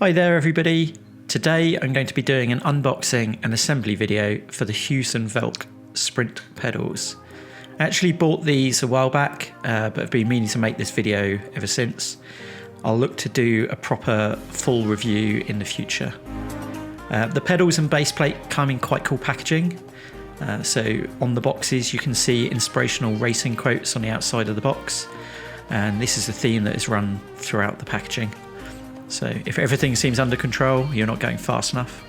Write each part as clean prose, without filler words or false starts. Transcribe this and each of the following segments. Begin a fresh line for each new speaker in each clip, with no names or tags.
Hi there everybody. Today I'm going to be doing an unboxing and assembly video for the Heusinkveld Sprint pedals. I actually bought these a while back, but have been meaning to make this video ever since. I'll look to do a proper full review in the future. The pedals and baseplate come in quite cool packaging. So on the boxes you can see inspirational racing quotes on the outside of the box, and this is a theme that is run throughout the packaging. So if everything seems under control, you're not going fast enough.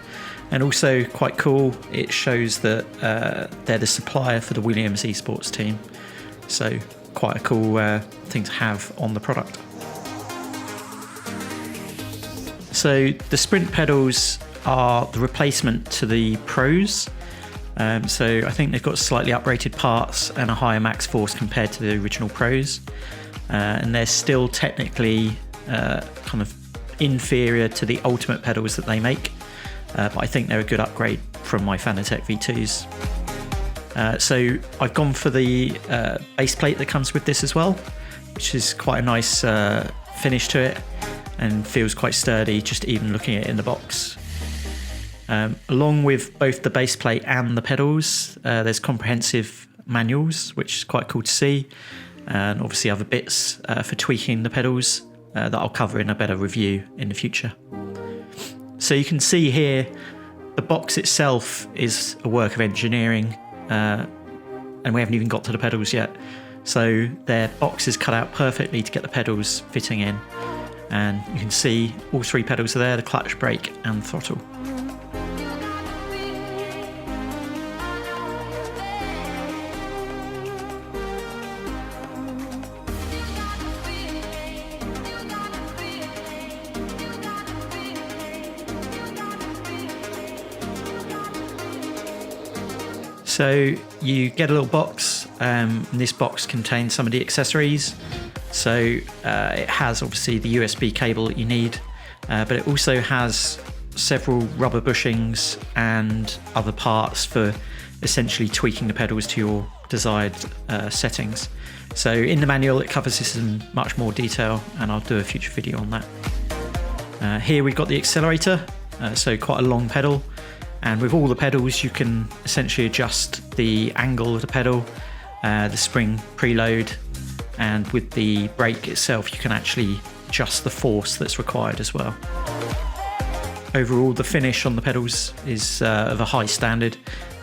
And also quite cool, it shows that they're the supplier for the Williams esports team. So quite a cool thing to have on the product. So the Sprint pedals are the replacement to the Pros. So I think they've got slightly uprated parts and a higher max force compared to the original Pros. And they're still technically kind of inferior to the ultimate pedals that they make, but I think they're a good upgrade from my Fanatec V2s. So I've gone for the base plate that comes with this as well, which is quite a nice finish to it and feels quite sturdy just even looking at it in the box. Along with both the base plate and the pedals, there's comprehensive manuals, which is quite cool to see, and obviously other bits for tweaking the pedals that I'll cover in a better review in the future. So you can see here the box itself is a work of engineering, and we haven't even got to the pedals yet. So their box is cut out perfectly to get the pedals fitting in, and you can see all three pedals are there: the clutch, brake and throttle. So you get a little box, and this box contains some of the accessories. So it has obviously the USB cable that you need, but it also has several rubber bushings and other parts for essentially tweaking the pedals to your desired settings. So in the manual it covers this in much more detail, and I'll do a future video on that. Here we've got the accelerator, so quite a long pedal. And with all the pedals you can essentially adjust the angle of the pedal, the spring preload, and with the brake itself you can actually adjust the force that's required as well. Overall the finish on the pedals is of a high standard,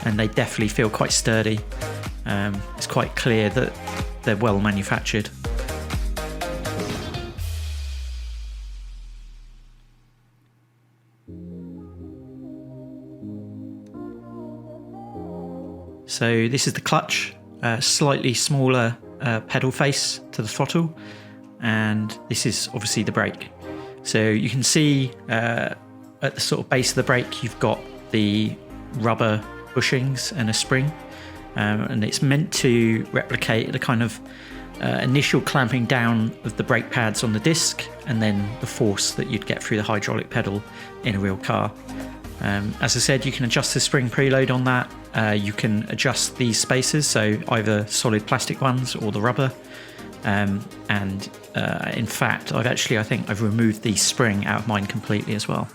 and they definitely feel quite sturdy. It's quite clear that they're well manufactured. So this is the clutch, slightly smaller pedal face to the throttle, and this is obviously the brake. So you can see at the sort of base of the brake you've got the rubber bushings and a spring, and it's meant to replicate the kind of initial clamping down of the brake pads on the disc, and then the force that you'd get through the hydraulic pedal in a real car. As I said, you can adjust the spring preload on that. You can adjust these spacers, so either solid plastic ones or the rubber. In fact, I think I've removed the spring out of mine completely as well.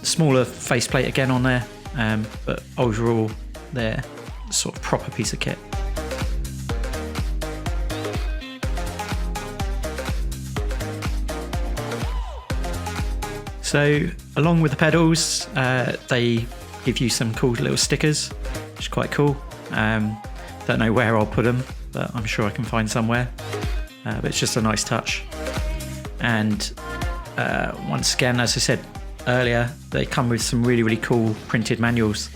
Smaller faceplate again on there, but overall they're sort of proper piece of kit. So along with the pedals, they give you some cool little stickers, which is quite cool. Don't know where I'll put them, but I'm sure I can find somewhere. But it's just a nice touch. And once again, as I said earlier, they come with some really, really cool printed manuals.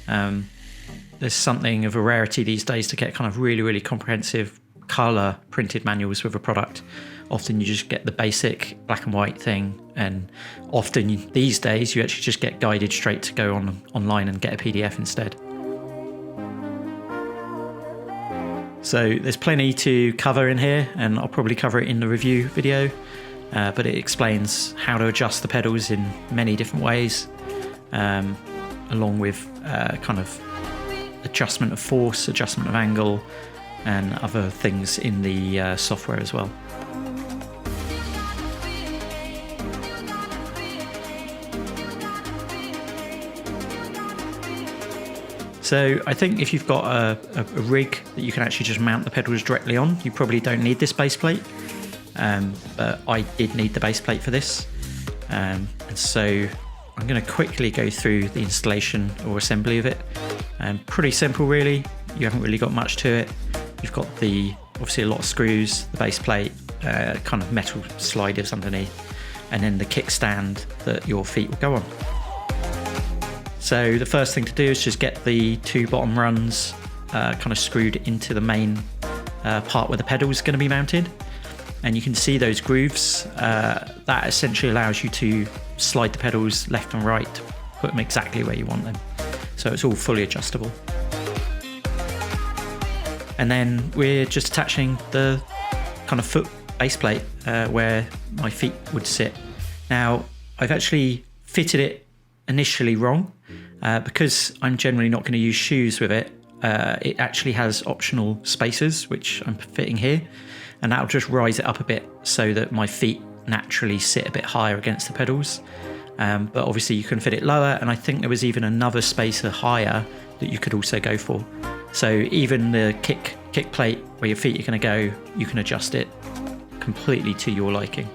There's something of a rarity these days to get kind of really, really comprehensive colour printed manuals with a product. Often you just get the basic black and white thing, and often these days you actually just get guided straight to go online and get a PDF instead. So there's plenty to cover in here, and I'll probably cover it in the review video, but it explains how to adjust the pedals in many different ways, along with kind of adjustment of force, adjustment of angle, and other things in the software as well. So I think if you've got a rig that you can actually just mount the pedals directly on, you probably don't need this base plate. But I did need the base plate for this. And so I'm going to quickly go through the installation or assembly of it. Pretty simple really, you haven't really got much to it. You've got obviously a lot of screws, the base plate, kind of metal sliders underneath, and then the kickstand that your feet will go on. So the first thing to do is just get the 2 bottom runs kind of screwed into the main part where the pedal is going to be mounted. And you can see those grooves. That essentially allows you to slide the pedals left and right, put them exactly where you want them. So it's all fully adjustable. And then we're just attaching the kind of foot base plate where my feet would sit. Now, I've actually fitted it initially wrong because I'm generally not going to use shoes with it. It actually has optional spacers, which I'm fitting here, and that'll just rise it up a bit so that my feet naturally sit a bit higher against the pedals. But obviously you can fit it lower, and I think there was even another spacer higher that you could also go for. So even the kick plate where your feet are going to go, you can adjust it completely to your liking.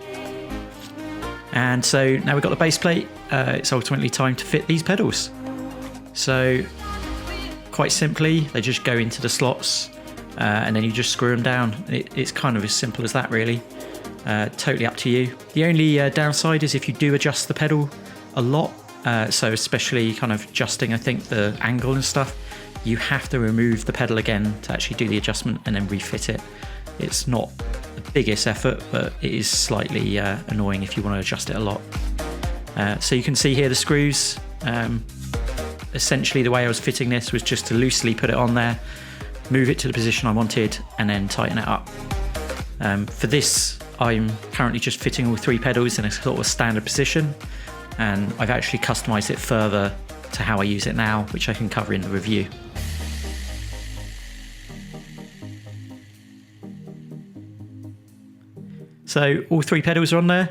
And so now we've got the base plate, it's ultimately time to fit these pedals. So quite simply, they just go into the slots and then you just screw them down. It's kind of as simple as that really. Totally up to you. The only downside is if you do adjust the pedal a lot, so especially kind of adjusting, I think, the angle and stuff, you have to remove the pedal again to actually do the adjustment and then refit it. It's not the biggest effort, but it is slightly annoying if you want to adjust it a lot. So you can see here the screws. Essentially the way I was fitting this was just to loosely put it on there, move it to the position I wanted, and then tighten it up. For this, I'm currently just fitting all 3 pedals in a sort of standard position, and I've actually customized it further to how I use it now, which I can cover in the review. So all 3 pedals are on there.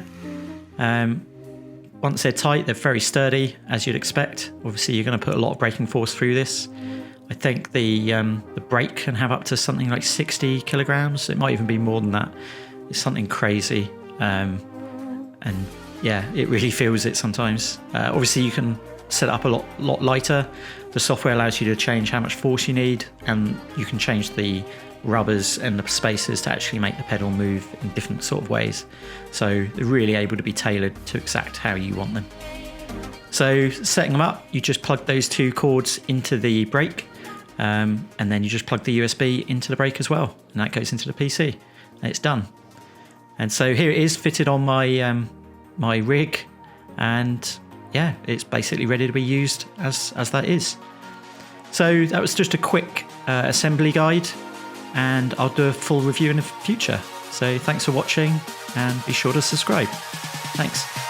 Once they're tight, they're very sturdy, as you'd expect. Obviously, you're going to put a lot of braking force through this. I think the brake can have up to something like 60 kilograms. It might even be more than that. It's something crazy. And yeah, it really feels it sometimes. Obviously, you can set it up a lot lighter. The software allows you to change how much force you need, and you can change the rubbers and the spacers to actually make the pedal move in different sort of ways. So they're really able to be tailored to exact how you want them. So setting them up, you just plug those 2 cords into the brake, and then you just plug the USB into the brake as well, and that goes into the PC, and it's done. And so here it is fitted on my my rig, and yeah, it's basically ready to be used as that is. So that was just a quick assembly guide, and I'll do a full review in the future. So thanks for watching, and be sure to subscribe. Thanks.